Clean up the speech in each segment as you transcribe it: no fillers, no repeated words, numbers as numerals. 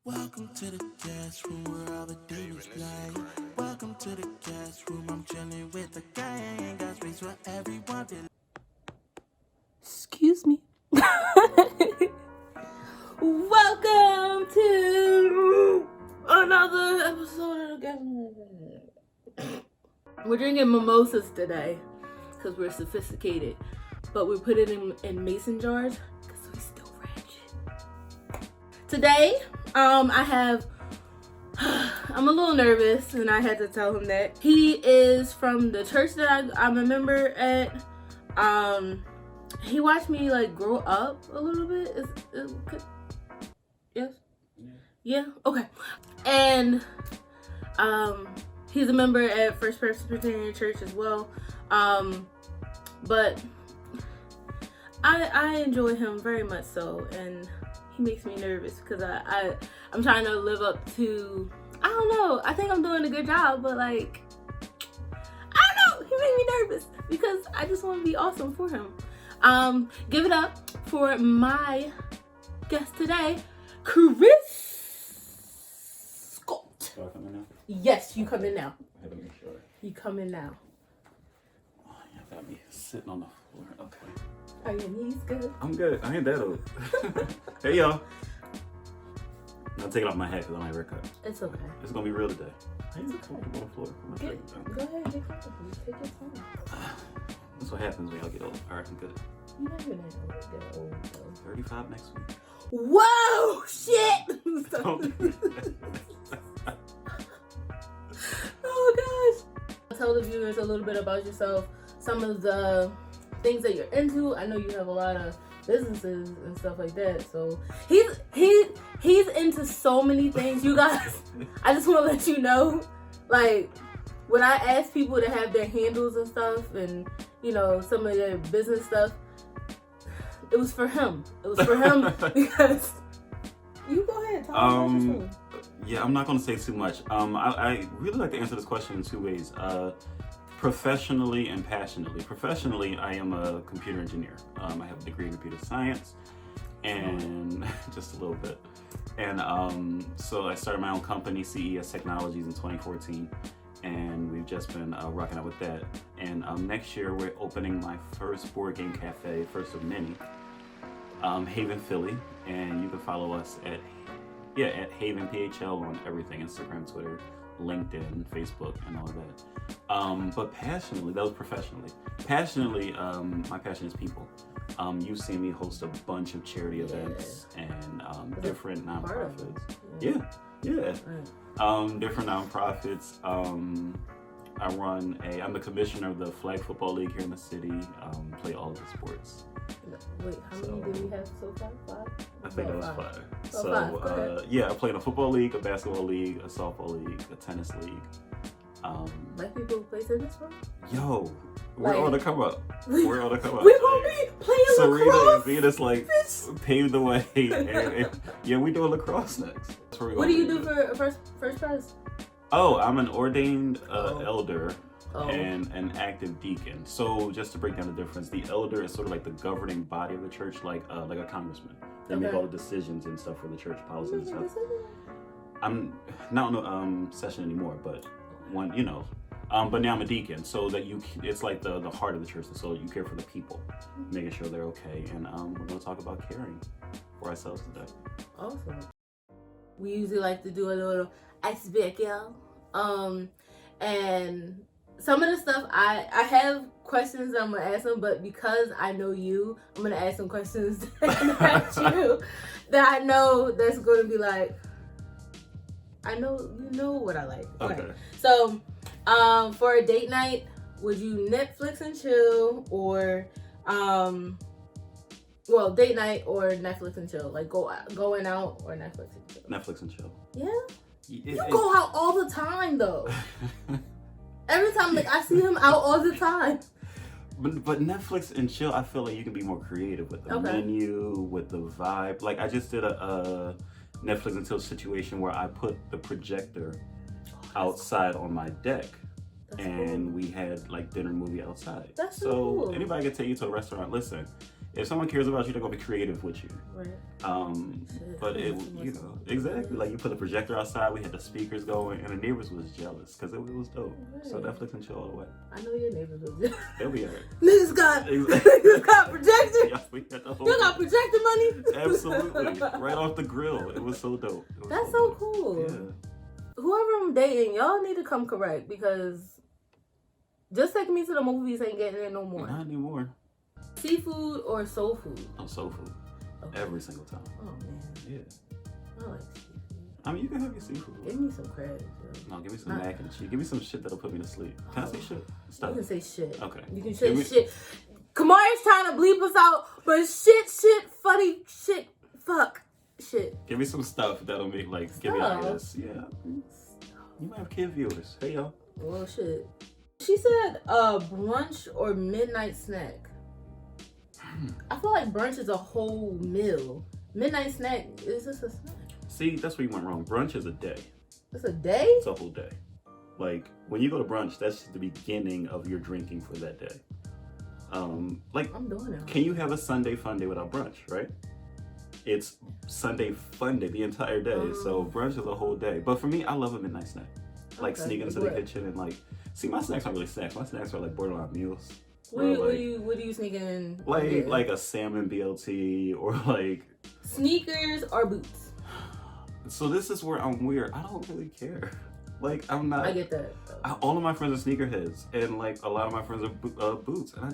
Welcome to the guest room where all the demons play. Welcome to the guest room. I'm chilling with the gang. Got space for everyone. Excuse me. Welcome to another episode of the guest room. We're drinking mimosas today because we're sophisticated, but we put it in mason jars because we're still ratchet. Today, I'm a little nervous, and I had to tell him that. He is from the church that I'm a member at. He watched me like grow up a little bit. Yes? Yeah? Okay. And he's a member at First Presbyterian Church as well. But I enjoy him very much so, and he makes me nervous because I'm trying to live up to, I don't know, I think I'm doing a good job, but like, I don't know, he made me nervous because I just want to be awesome for him. Give it up for my guest today, Chris Scott. Do I come in now? Yes, you come in now. I had to make sure. You come in now. Oh, you got me sitting on the floor. Okay. Are your knees good? I'm good. I ain't that old. Hey, y'all. I'm taking off my hat because I'm at haircut. It's okay. It's going to be real today. I ain't It's okay. comfortable on the floor. I'm Go ahead, get comfortable. Take your time. That's what happens when y'all get old. All right, I'm good. You're not even that old though. 35 next week. Whoa! Shit! Don't do that. Oh gosh! Tell the viewers a little bit about yourself, some of the things that you're into. I know you have a lot of businesses and stuff like that. So he's into so many things, you guys. I just want to let you know, like, when I ask people to have their handles and stuff, and you know, some of their business stuff, it was for him. It was for him because you go ahead. Tell me about yourself. Yeah, I'm not going to say too much. I really like to answer this question in two ways. Professionally and passionately. Professionally, I am a computer engineer. I have a degree in computer science, and just a little bit. And so I started my own company, CES Technologies, in 2014, and we've just been rocking out with that. And next year, we're opening my first board game cafe, first of many, Haven, Philly, and you can follow us at Haven PHL on everything: Instagram, Twitter, LinkedIn, Facebook, and all of that. But passionately, that was professionally. Passionately, my passion is people. You've seen me host a bunch of charity events and different nonprofits. Yeah. Different nonprofits. I'm the commissioner of the Flag Football League here in the city. Play all of the sports. Wait, how many did we have so far? 5? I think that was 5. So, yeah, I play in a football league, a basketball league, a softball league, a tennis league. Black people play tennis for? Yo, we're on the come up. We're on the come up. We're gonna be playing Serena lacrosse. and Venus like paved the way. And yeah, we doing lacrosse next. What do you do for first prize? Oh, I'm an ordained elder. And an active deacon. So just to break down the difference, the elder is sort of like the governing body of the church, like a congressman. They make all the decisions and stuff for the church policy and stuff. I'm not on session anymore, but but now I'm a deacon, so that it's like the heart of the church, so you care for the people, making sure they're okay. And we're going to talk about caring for ourselves today. Awesome. We usually like to do a little icebreaker, and some of the stuff I have questions that I'm gonna ask them, but because I know you, I'm gonna ask some questions that you that I know that's gonna be like, I know you know what I like. Okay. So, for a date night, would you Netflix and chill, or date night or Netflix and chill, like going out, or Netflix and chill? Netflix and chill. Yeah. You go out all the time though. Every time, like, I see him out all the time. But Netflix and chill, I feel like you can be more creative with the menu, with the vibe. Like, I just did a Netflix and chill situation where I put the projector outside on my deck. And we had, like, dinner movie outside. That's so cool. Anybody can take you to a restaurant. Listen, if someone cares about you, they're gonna be creative with you. Right. But it, you know, exactly. Like you put the projector outside, we had the speakers going, and the neighbors was jealous because it was dope. Right. So Netflix and chill all the way. I know your neighbors was jealous. They'll be alright. Niggas got projector. Yeah, we had the whole You got projector money? Absolutely. Right off the grill. It was so dope. That's so cool. Yeah. Whoever I'm dating, y'all need to come correct because just taking me to the movies ain't getting it no more. Not anymore. Seafood or soul food? Oh, soul food. Okay. Every single time. Oh, man. Yeah. I like seafood. I mean, you can have your seafood. Give me some crabs, bro. No, give me some mac and cheese. Give me some shit that'll put me to sleep. Can I say shit? Stop. You can say shit. Okay. You can say shit. Kamari's trying to bleep us out, but shit, funny, shit, fuck, shit. Give me some stuff that'll make, like, give me ideas. Yeah. You might have kid viewers. Hey, y'all. Well, shit. She said brunch or midnight snack. I feel like brunch is a whole meal. Midnight snack, is this a snack? See, that's where you went wrong. Brunch is a day. It's a day? It's a whole day. Like, when you go to brunch, that's the beginning of your drinking for that day. Like, I'm doing it. Can you have a Sunday fun day without brunch, right? It's Sunday fun day the entire day. So brunch is a whole day. But for me, I love a midnight snack. Like sneak into the kitchen and like, see, my snacks aren't really snacks. My snacks are like borderline meals. What do you sneak in? Like a salmon BLT or like sneakers or boots. So this is where I'm weird. I don't really care. Like I'm not. I get that. All of my friends are sneakerheads, and like a lot of my friends are boots, and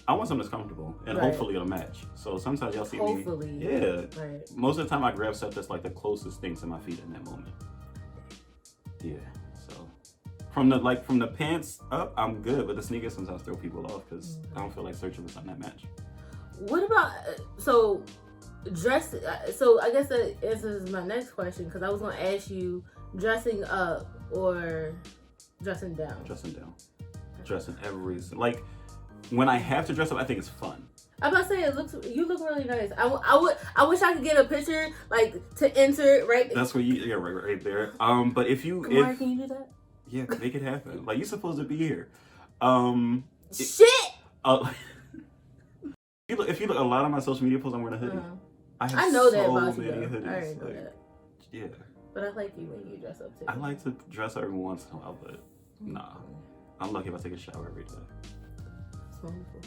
I want something that's comfortable, and hopefully it'll match. So sometimes y'all see me. Yeah. Right. Most of the time I grab stuff that's like the closest thing to my feet in that moment. Yeah. So from the pants up, I'm good, but the sneakers sometimes throw people off because I don't feel like searching for something that match. What about dress? So I guess that answers my next question because I was gonna ask you dressing up or dressing down. Dressing down. Dressing like when I have to dress up, I think it's fun. I'm about to say you look really nice. I wish I could get a picture like to enter right. That's where right there. But if you Kamar, can you do that? Yeah, make it happen. Like you're supposed to be here. Shit. If you look, a lot of my social media posts, I'm wearing a hoodie. I know that about you. Hoodies. I already know that. Yeah. But I like you when you dress up too. I like to dress up every once in a while, but nah. I'm lucky if I take a shower every day. That's wonderful.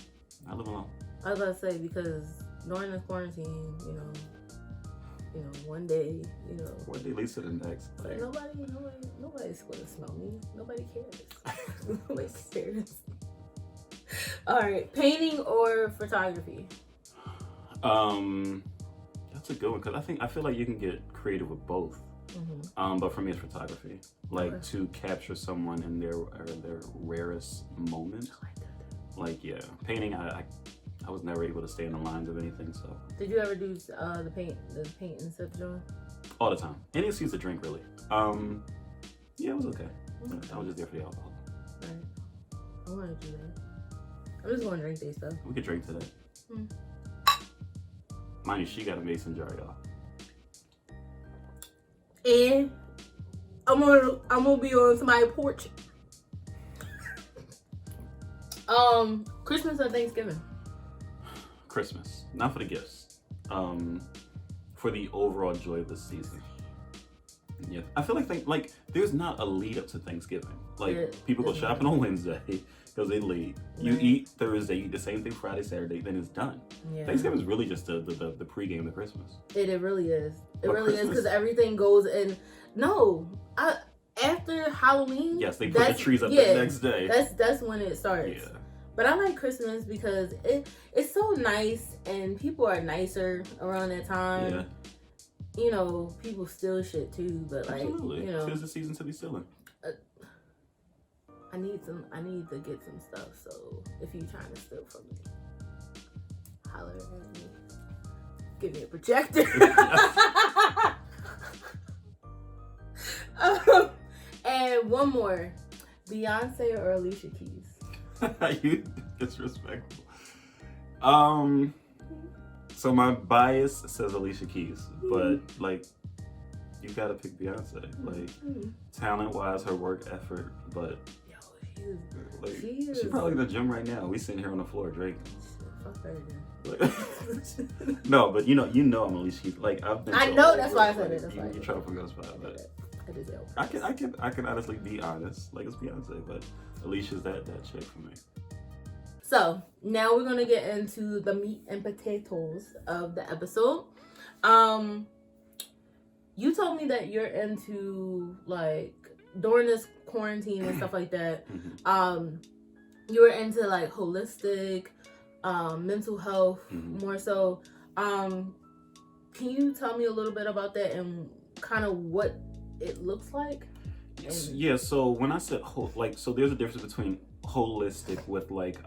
I live alone. I was about to say because during this quarantine, you know, one day, one day leads to the next. Like, nobody's gonna smell me. Nobody cares. Nobody cares. All right, painting or photography? That's a good one because I feel like you can get creative with both. But for me, it's photography. Like to capture someone in their rarest moment. I like that. Like painting. I was never able to stay in the lines of anything. So. Did you ever do the paint and sip joint? All the time. Any excuse to drink, really. Yeah, it was okay. I was just there for the alcohol. Right. I want to do that. I'm just going to drink these stuff. We could drink today. Mind you, she got a mason jar, y'all. And I'm gonna be on somebody's porch. Christmas or Thanksgiving? Christmas, not for the gifts. For the overall joy of the season. Yeah, I feel like there's not a lead up to Thanksgiving. Like people go shopping on Wednesday because they leave. You eat Thursday, you eat the same thing Friday, Saturday, then it's done. Yeah. Thanksgiving is really just the pregame to Christmas. It really is. It really is because everything goes in. No, after Halloween. Yes, they put the trees up the next day. That's when it starts. Yeah. But I like Christmas because it's so nice and people are nicer around that time. Yeah. People steal shit too, but absolutely. It's the season to be stealing. I need to get some stuff. So if you're trying to steal from me, holler at me. Give me a projector. And one more, Beyonce or Alicia Keys? You disrespectful. So my bias says Alicia Keys, but you gotta pick Beyonce. Talent-wise, her work effort, but she's probably in the gym right now. We sitting here on the floor drinking. Fuck her. No, but you know I'm at least like I've been. I know, that's why I said it. That's why you try to put me on the spot, but I can honestly be honest. Like, let's be honest, but Alicia's that chick for me. So now we're gonna get into the meat and potatoes of the episode. You told me that you're into, like, during this quarantine and stuff like that. You were into like holistic, mental health more so. Can you tell me a little bit about that and kind of what it looks like? Yeah. So when I said so there's a difference between holistic with like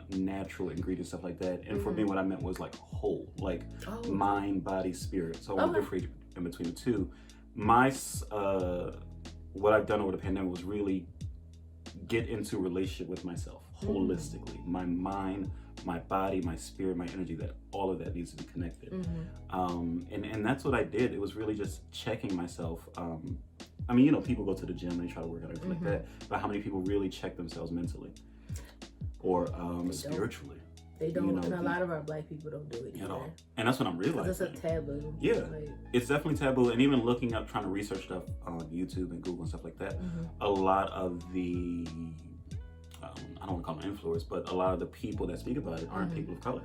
natural ingredients, stuff like that, and for me what I meant was like whole, like mind, body, spirit. So I want to differentiate in between the two. My what I've done over the pandemic was really get into relationship with myself holistically. My mind, my body, my spirit, my energy, that all of that needs to be connected. And that's what I did. It was really just checking myself. I mean, you know, people go to the gym, they try to work out everything like that, but how many people really check themselves mentally or spiritually? They don't, you know, and a lot of our Black people don't do it either. And that's what I'm realizing. It's a taboo. Yeah, it's definitely taboo. And even looking up, trying to research stuff on YouTube and Google and stuff like that, a lot of the, I don't want to call them influencers, but a lot of the people that speak about it aren't people of color.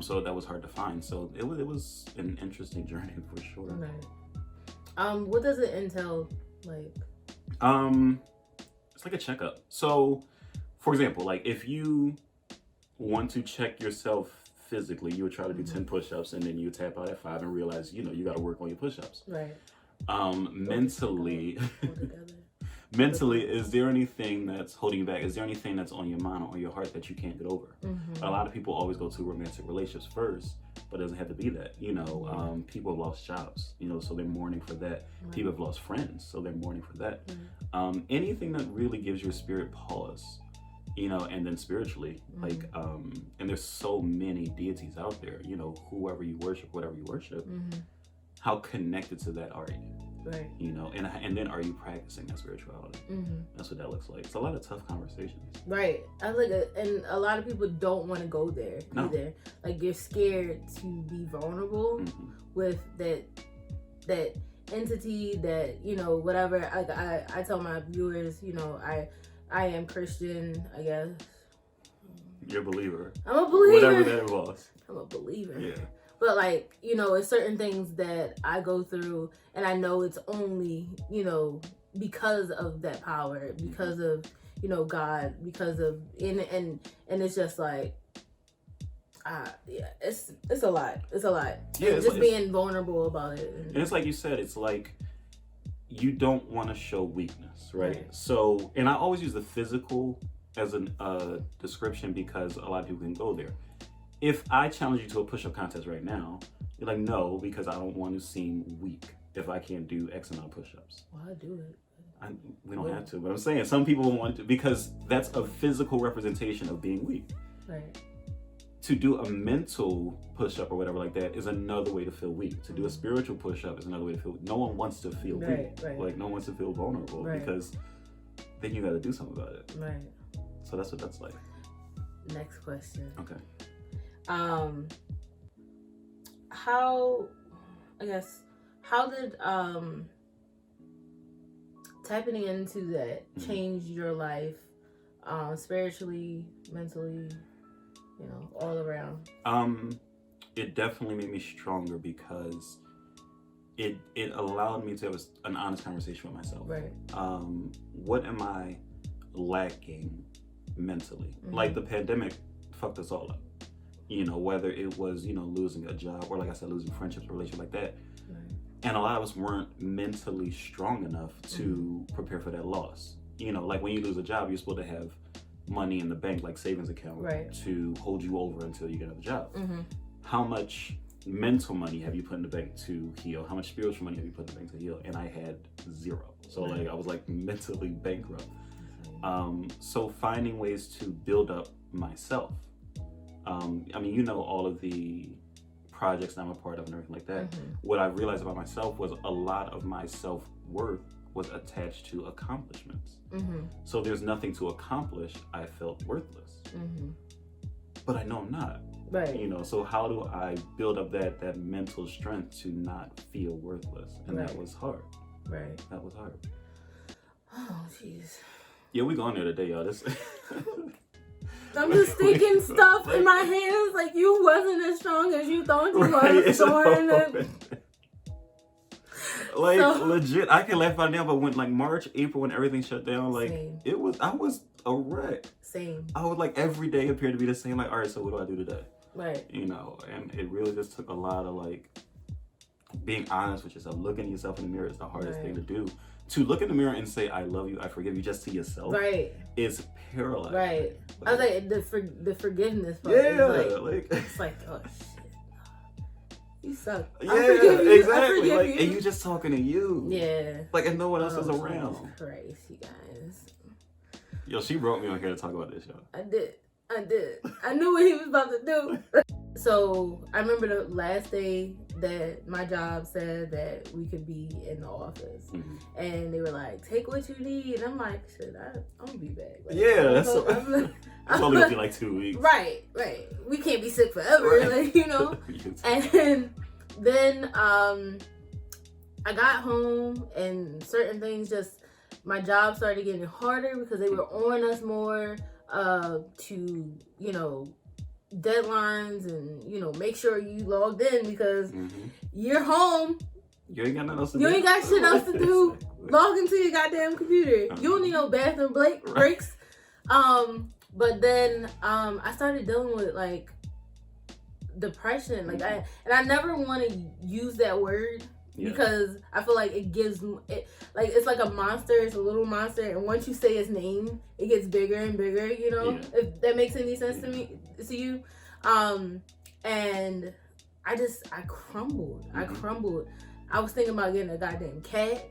So that was hard to find. So it was an interesting journey for sure. Right. What does it entail, like? It's like a checkup. So, for example, like if you want to check yourself physically, you would try to do 10 push-ups and then you tap out at 5 and realize, you know, you got to work on your push-ups. Right. Mentally, is there anything that's holding you back? Is there anything that's on your mind or on your heart that you can't get over? A lot of people always go to romantic relationships first, but it doesn't have to be that. You know, people have lost jobs, you know, so they're mourning for that. People have lost friends, so they're mourning for that. Anything that really gives your spirit pause, you know, and then spiritually, like, and there's so many deities out there, you know, whoever you worship, whatever you worship, how connected to that are you? Right. You know, and then are you practicing that spirituality? That's what that looks like. It's a lot of tough conversations. Right. I was like, and a lot of people don't want to go there either. Like, you're scared to be vulnerable with that entity, that, you know, whatever. Like I tell my viewers, you know, I am Christian, I guess. You're a believer. I'm a believer. Whatever that involves. I'm a believer. Yeah. But, like, you know, it's certain things that I go through, and I know it's only, you know, because of that power, because of, you know, God, because of, and it's just like, yeah, it's a lot. It's a lot. Yeah, just being vulnerable about it. And it's like you said, it's like, you don't want to show weakness, right? So, and I always use the physical as a description because a lot of people can go there. If I challenge you to a push-up contest right now, you're like, no, because I don't want to seem weak if I can't do X amount of push-ups. Well, I do it. We don't have to, but I'm saying some people won't want to, because that's a physical representation of being weak. Right. To do a mental push-up or whatever like that is another way to feel weak. To do a spiritual push-up is another way to feel weak. No one wants to feel weak. Right. Like, no one wants to feel vulnerable because then you got to do something about it. Right. So that's what that's like. Next question. Okay. How did tapping into that change your life, spiritually, mentally, you know, all around? It definitely made me stronger because it allowed me to have an honest conversation with myself. Right. What am I lacking mentally? Like, the pandemic fucked us all up. You know, whether it was, you know, losing a job or, like I said, losing friendships, or relationships like that. Right. And a lot of us weren't mentally strong enough to prepare for that loss. You know, like when you lose a job, you're supposed to have money in the bank, like savings account, to hold you over until you get another job. How much mental money have you put in the bank to heal? How much spiritual money have you put in the bank to heal? And I had zero. So like, I was like mentally bankrupt. So finding ways to build up myself. I mean, you know, all of the projects that I'm a part of and everything like that. What I realized about myself was a lot of my self-worth was attached to accomplishments. So there's nothing to accomplish. I felt worthless. but I know I'm not. Right. You know, so how do I build up that mental strength to not feel worthless? And that was hard. Right. That was hard. Oh, jeez. Yeah, we going there today, y'all. This. I'm just sticking stuff in my hands like you wasn't as strong as you thought you was. Like, legit, I can laugh about it now, but when, like, March, April, when everything shut down, like, I was a wreck. Same. I would, like, every day appeared to be the same, like, all right, so what do I do today? Right. You know, and it really just took a lot of, like, being honest with yourself. Looking at yourself in the mirror is the hardest thing to do. To look in the mirror and say, I love you, I forgive you, just to yourself. Right. Is paralyzing. Right. I was like, the forgiveness part. Yeah. It's like, oh, shit. You suck. Yeah, I forgive you. exactly. I Like, you. and you just talking to you. Yeah. Like, and no one else is around. Jesus Christ, you guys. Yo, she brought me on here to talk about this, y'all. I did. I knew what he was about to do. So I remember the last day that my job said that we could be in the office, and they were like, "Take what you need." And I'm like, "Shit, I'm gonna be back." Like, yeah, that's only gonna be like 2 weeks. Right. We can't be sick forever, like, you know. And then I got home, and certain things my job started getting harder because they were on us more to, you know, deadlines and, you know, make sure you logged in because you're home. You ain't got nothing else to do. You ain't got shit else to do. Log into your goddamn computer. You don't need no bathroom breaks. But then I started dealing with, like, depression. Like, I never want to use that word. Yeah. Because I feel like it gives it, like, it's like a monster. It's a little monster, and once you say its name, it gets bigger and bigger. You know, if that makes any sense to you. And I crumbled. I crumbled. I was thinking about getting a goddamn cat.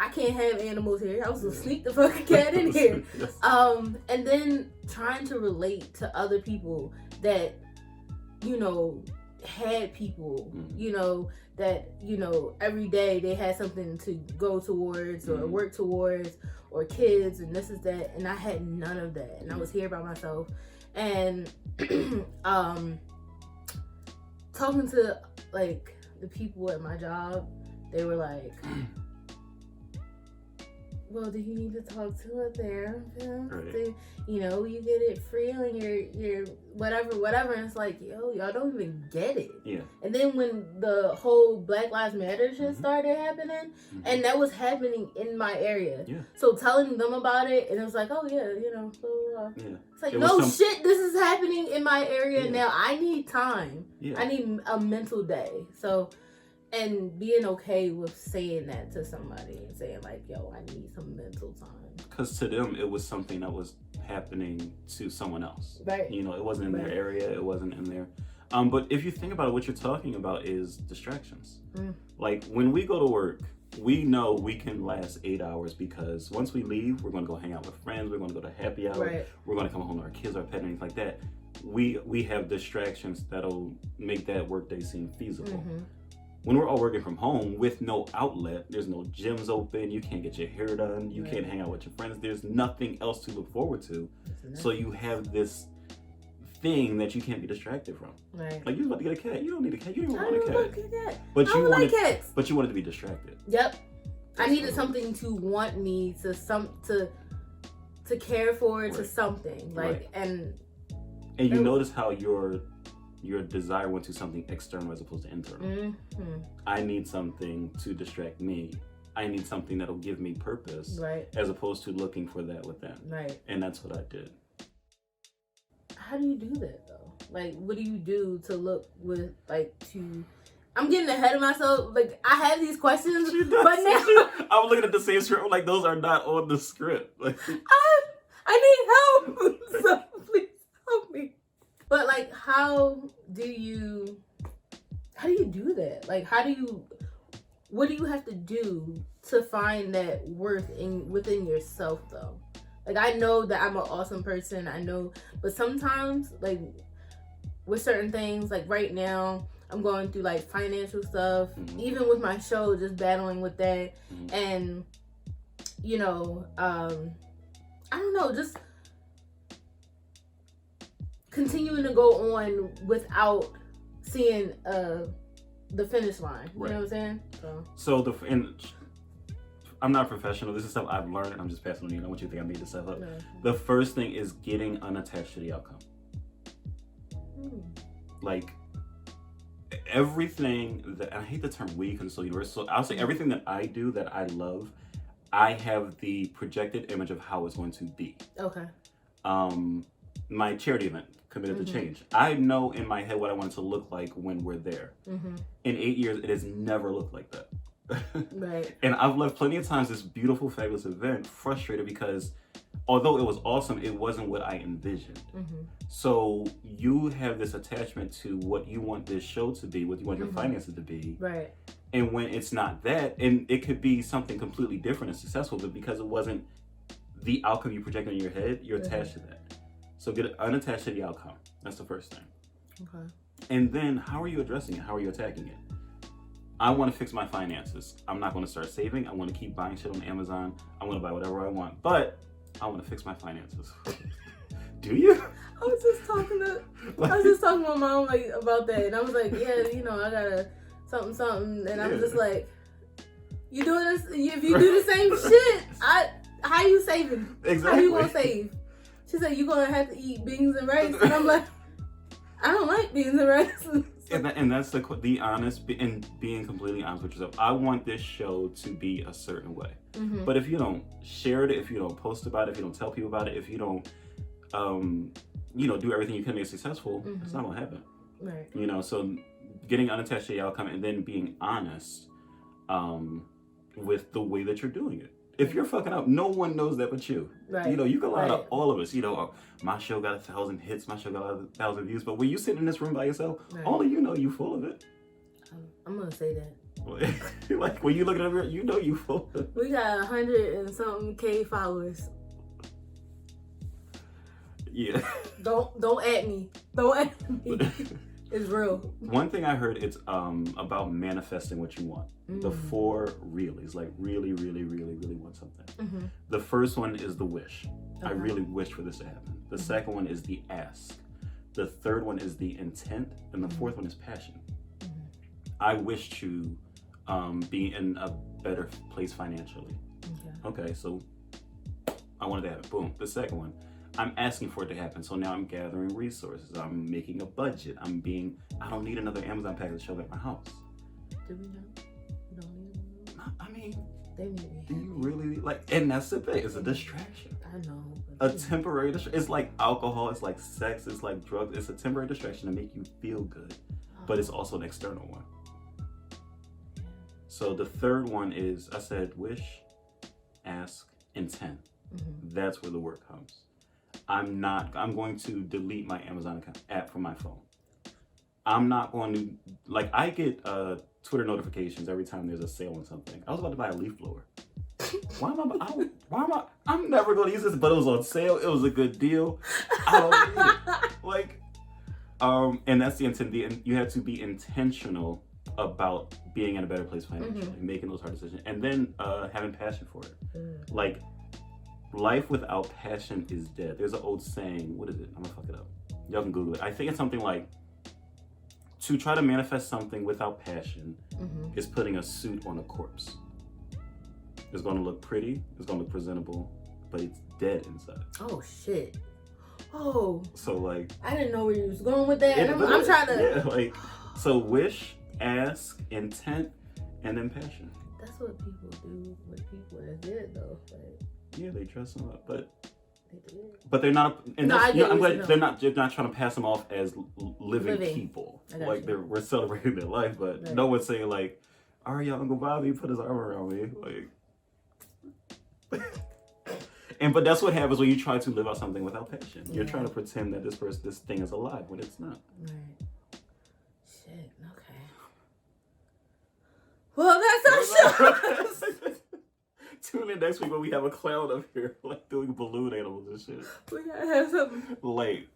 I can't have animals here. I was gonna sneak the fucking cat in here. And then trying to relate to other people that, you know, had people, you know, that, you know, every day they had something to go towards or work towards, or kids and this is that, and I had none of that, and I was here by myself. And talking to, like, the people at my job, they were like, well, do you need to talk to a therapist? Right. You know, you get it free on your whatever. And it's like, yo, y'all don't even get it. Yeah. And then when the whole Black Lives Matter shit started happening, and that was happening in my area. Yeah. So telling them about it, and it was like, oh yeah, you know, so it's like, shit, this is happening in my area now. I need time. Yeah. I need a mental day. So, and being okay with saying that to somebody and saying, like, yo, I need some mental time. Because to them, it was something that was happening to someone else. Right. You know, it wasn't in their area. It wasn't in there. But if you think about it, what you're talking about is distractions. Like, when we go to work, we know we can last 8 hours because once we leave, we're going to go hang out with friends. We're going to go to happy hour. Right. We're going to come home to our kids, our pet, and anything like that. We have distractions that'll make that workday seem feasible. When we're all working from home with no outlet, there's no gyms open, you can't get your hair done, you can't hang out with your friends, there's nothing else to look forward to. So you have this thing that you can't be distracted from. Right. Like, you're about to get a cat. You don't need a cat. You don't even want a cat. But you wanted cats. But you wanted to be distracted. Yep. I needed something to want me to care for, to something. Like, and you notice how your desire went to something external as opposed to internal. I need something to distract me. I need something that'll give me purpose, as opposed to looking for that within. Right. And that's what I did. How do you do that though? Like, what do you do to look with, like, to? I'm getting ahead of myself. Like, I have these questions, but now I'm looking at the same script. Like, those are not on the script. Like, I need help. So please help me. But, like, how do you do that? Like, what do you have to do to find that worth within yourself though? Like, I know that I'm an awesome person, I know, but sometimes, like, with certain things, like right now, I'm going through, like, financial stuff, even with my show, just battling with that, and, you know, I don't know, just, continuing to go on without seeing the finish line. You know what I'm saying? And I'm not a professional. This is stuff I've learned, and I'm just passing on to you. I don't want you to think I made this stuff up. No. The first thing is getting unattached to the outcome. Like, everything that, and I hate the term we because it's so universal. So I'll say everything that I do that I love, I have the projected image of how it's going to be. Okay. My charity event, Committed to Change. I know in my head what I want it to look like when we're there. In 8 years, it has never looked like that. Right. And I've left plenty of times this beautiful, fabulous event frustrated because although it was awesome, it wasn't what I envisioned. So you have this attachment to what you want this show to be, what you want your finances to be. Right. And when it's not that, and it could be something completely different and successful, but because it wasn't the outcome you project in your head, you're attached to that. So get unattached to the outcome. That's the first thing. Okay. And then how are you addressing it? How are you attacking it? I want to fix my finances. I'm not going to start saving. I want to keep buying shit on Amazon. I'm going to buy whatever I want, but I want to fix my finances. Do you? I was just talking to my mom like about that, and I was like, yeah, you know, I gotta something, and I was just like, you doing this? If you do the same shit, how you saving? Exactly. How you gonna save? She said you gonna have to eat beans and rice, and I'm like, I don't like beans and rice. And that's the honest and being completely honest with yourself. I want this show to be a certain way, but if you don't share it, if you don't post about it, if you don't tell people about it, if you don't, do everything you can to make it successful, it's not gonna happen. Right. You know, so getting unattached to the outcome and then being honest with the way that you're doing it. If you're fucking up, no one knows that but you. Right. You know, you can lie to all of us. You know, my show got 1,000 hits, my show got 1,000 views. But when you sit in this room by yourself, only you know you full of it. I'm gonna say that. Like when you look at it, you know you full of it. We got 100 and something K followers. Yeah. Don't at me. Don't at me. It's real. One thing I heard, it's about manifesting what you want. The 4 reallys, like really, really, really, really want something. The first one is the wish. I really wish for this to happen. The second one is the ask. The third one is the intent. And the fourth one is passion. I wish to be in a better place financially. Okay, so I wanted to have it. Boom. The second one, I'm asking for it to happen. So now I'm gathering resources. I'm making a budget. I don't need another Amazon package to show up at my house. Do we know? You don't need another? I mean, they need do you really and that's the thing. It's a distraction. I know. A temporary distraction. It's like alcohol. It's like sex. It's like drugs. It's a temporary distraction to make you feel good. But it's also an external one. So the third one is, I said, wish, ask, intent. That's where the work comes. I'm going to delete my Amazon app from my phone. I'm not going to, I get Twitter notifications every time there's a sale on something. I was about to buy a leaf blower. I'm never going to use this, but it was on sale. It was a good deal. I don't need it. And that's the intent. You have to be intentional about being in a better place financially, making those hard decisions, and then having passion for it. Life without passion is dead. There's an old saying. What is it? I'm gonna fuck it up. Y'all can Google it. I think it's something like, to try to manifest something without passion is putting a suit on a corpse. It's gonna look pretty, it's gonna look presentable, but it's dead inside. Oh shit. Oh. So I didn't know where you was going with that. And I'm trying to. Yeah, so wish, ask, intent, and then passion. That's what people do with people that did though. Yeah, they dress them up, but they did. But they're not. And no, I'm glad they're not trying to pass them off as living people. We're celebrating their life, but no one's saying all right, y'all, Uncle Bobby put his arm around me, but that's what happens when you try to live out something without passion. You're trying to pretend that this thing is alive when it's not. Right. Shit. Okay. Well, that's our show. Tune in next week when we have a clown up here, doing balloon animals and shit. We gotta have something. Late.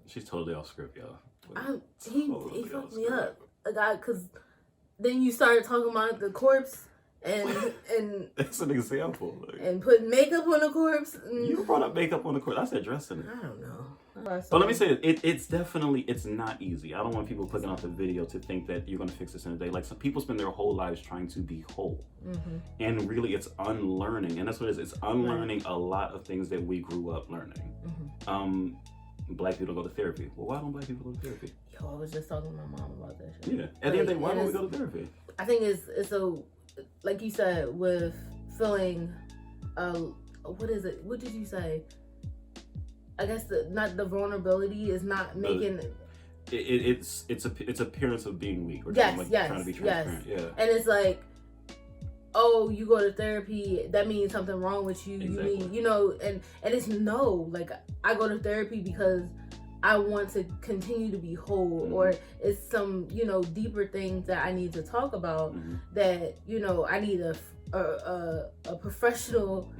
She's totally off script, y'all. He fucked me up. Because then you started talking about the corpse and that's an example. And putting makeup on the corpse. You brought up makeup on the corpse. I said dressing it. I don't know. But let me say this, it's not easy. I don't want people clicking off the video to think that you're going to fix this in a day. Like, some people spend their whole lives trying to be whole. And really, it's unlearning. And that's what it is. It's unlearning a lot of things that we grew up learning. Black people go to therapy. Well, why don't black people go to therapy? Yo, I was just talking to my mom about that shit. Yeah. At the end of the day, why don't we go to therapy? I think it's a, like you said, with feeling, what is it? What did you say? I guess not the vulnerability is not making. It's appearance of being weak or trying to be transparent. Yeah. And it's like, oh, you go to therapy, that means something wrong with you. Exactly. You mean, and it's no, like, I go to therapy because I want to continue to be whole, or it's some, deeper things that I need to talk about that, I need a professional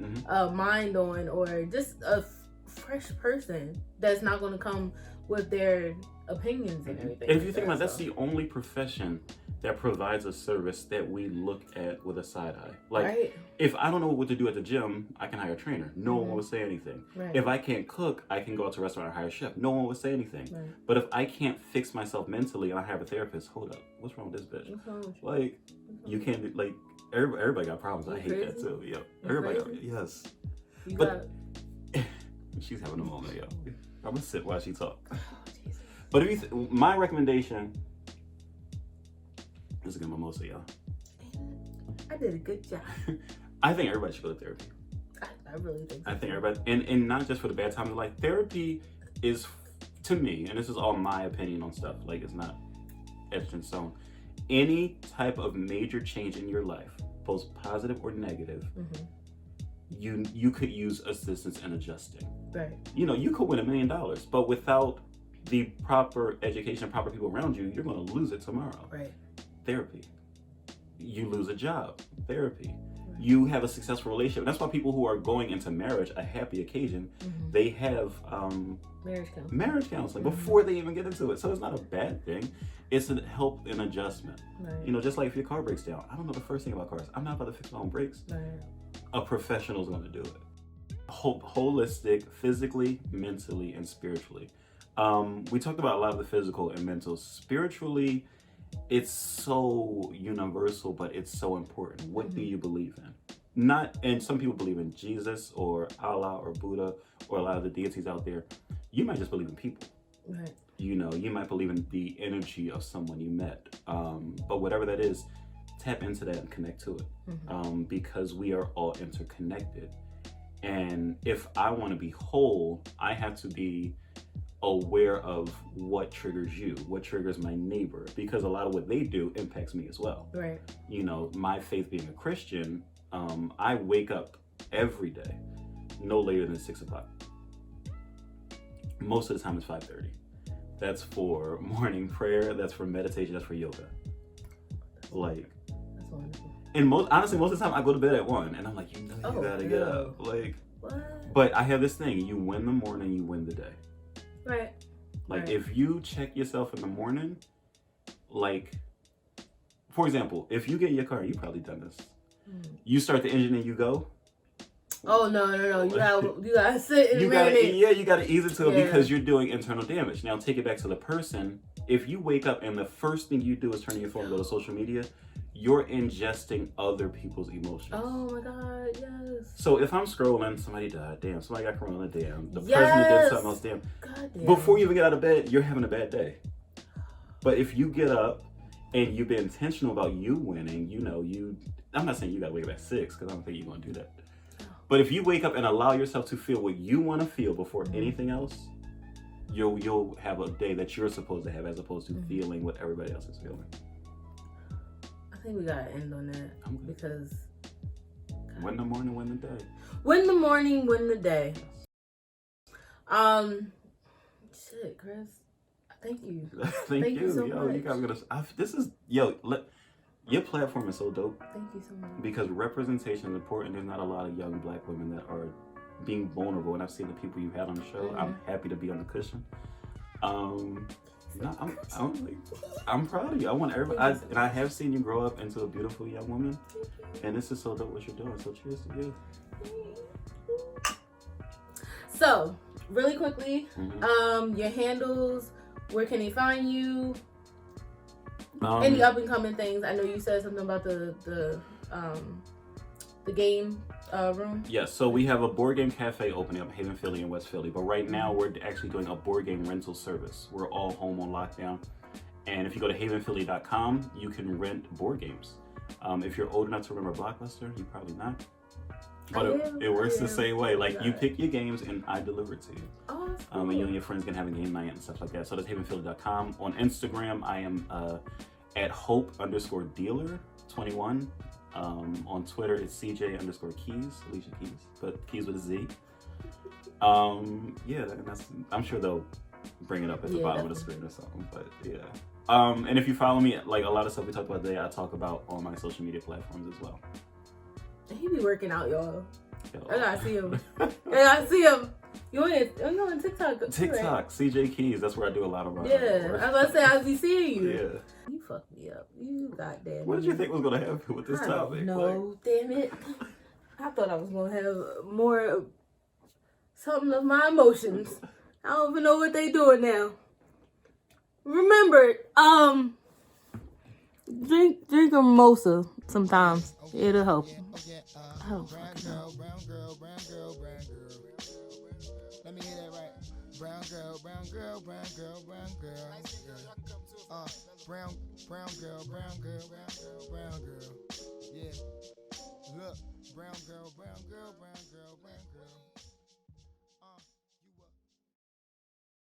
mind on, or just a fresh person that's not going to come with their opinions and everything. If you think about it, that's the only profession that provides a service that we look at with a side eye. Like, if I don't know what to do at the gym, I can hire a trainer. No one will say anything. If I can't cook, I can go out to a restaurant and hire a chef. No one will say anything. But if I can't fix myself mentally and I have a therapist, hold up, what's wrong with this bitch? What's wrong with you? Like, you can't do, like, everybody got problems. I hate that too. Yo, everybody, yes. But she's having a moment, yo. I'm gonna sit while she talks. But if you my recommendation. This is a good mimosa, y'all. I did a good job. I think everybody should go to therapy. I really think so. I think everybody, and not just for the bad times of life. Therapy is, to me, and this is all my opinion on stuff, like, it's not etched in stone. Any type of major change in your life, both positive or negative, you could use assistance in adjusting. Right. You could win $1 million, but without the proper education, proper people around you, you're going to lose it tomorrow. Right. Therapy. You lose a job. Therapy. You have a successful relationship. That's why people who are going into marriage, a happy occasion, they have marriage counseling before they even get into it. So it's not a bad thing. It's a help and adjustment. Right. Just like if your car breaks down. I don't know the first thing about cars. I'm not about to fix my own brakes. Right. A professional is going to do it. Holistic, physically, mentally, and spiritually. We talked about a lot of the physical and mental. Spiritually, it's so universal, but it's so important. What do you believe in? And some people believe in Jesus or Allah or Buddha or a lot of the deities out there. You might just believe in people. Right. You might believe in the energy of someone you met. But whatever that is, tap into that and connect to it. Because we are all interconnected. And if I want to be whole, I have to be aware of what triggers you, what triggers my neighbor, because a lot of what they do impacts me as well. Right. My faith being a Christian, I wake up every day no later than 6 o'clock. Most of the time it's 5:30. That's for morning prayer, that's for meditation, that's for yoga. That's wonderful. And honestly, most of the time I go to bed at 1 and I'm like, you gotta get up. Like, what? But I have this thing, you win the morning, you win the day. Right. Like, if you check yourself in the morning, like, for example, if you get in your car, you've probably done this. You start the engine and you go. Oh, no. You gotta sit and you gotta ease into it because you're doing internal damage. Now, take it back to the person. If you wake up and the first thing you do is turn your phone and go to social media, you're ingesting other people's emotions. Oh my God, yes. So if I'm scrolling, somebody died, damn, somebody got corona, damn, the person that did something else, damn. God damn. Before you even get out of bed, you're having a bad day. But if you get up and you've been intentional about you winning, I'm not saying you gotta wake up at 6, because I don't think you're gonna do that. But if you wake up and allow yourself to feel what you want to feel before anything else, you'll have a day that you're supposed to have, as opposed to feeling what everybody else is feeling. I think we gotta end on that because win the morning, win the day. Win the morning, win the day. Shit, Chris. Thank you. Thank you so much. You guys your platform is so dope. Thank you so much. Because representation is important. There's not a lot of young Black women that are being vulnerable, and I've seen the people you had on the show. I'm happy to be on the cushion. I'm proud of you. I want everybody, and I have seen you grow up into a beautiful young woman, and this is so dope what you're doing. So cheers to you. So really quickly, your handles, where can they find you? Any up and coming things? I know you said something about the game room. Yes, so we have a board game cafe opening up in Haven, Philly, and West Philly. But right now, we're actually doing a board game rental service. We're all home on lockdown, and if you go to havenphilly.com, you can rent board games. If you're old enough to remember Blockbuster, you're probably not. But it works the same way. Like, you pick your games and I deliver it to you. Oh, that's cool. And you and your friends can have a game night and stuff like that. So that's havenphilly.com. On Instagram, I am at hope_dealer21. On Twitter, it's CJ_Keys, Alicia Keys, but Keys with a Z. Yeah, I'm sure they'll bring it up at the bottom of the screen or something, but yeah. And if you follow me, like a lot of stuff we talked about today, I talk about on my social media platforms as well. He be working out, y'all. Yo. I gotta see him. You on TikTok? TikTok, right? CJ Keys. That's where I do a lot of my Yeah, I was about to say, I be seeing you. Yeah. You fucked me up. You goddamn. What did you think was gonna happen with this topic? No, damn it. I thought I was gonna have more something of my emotions. I don't even know what they doing now. Remember, drink a mimosa sometimes. It'll help. Oh, brown girl. Let me hear that right. Brown girl. Brown girl. Yeah. Look, brown girl.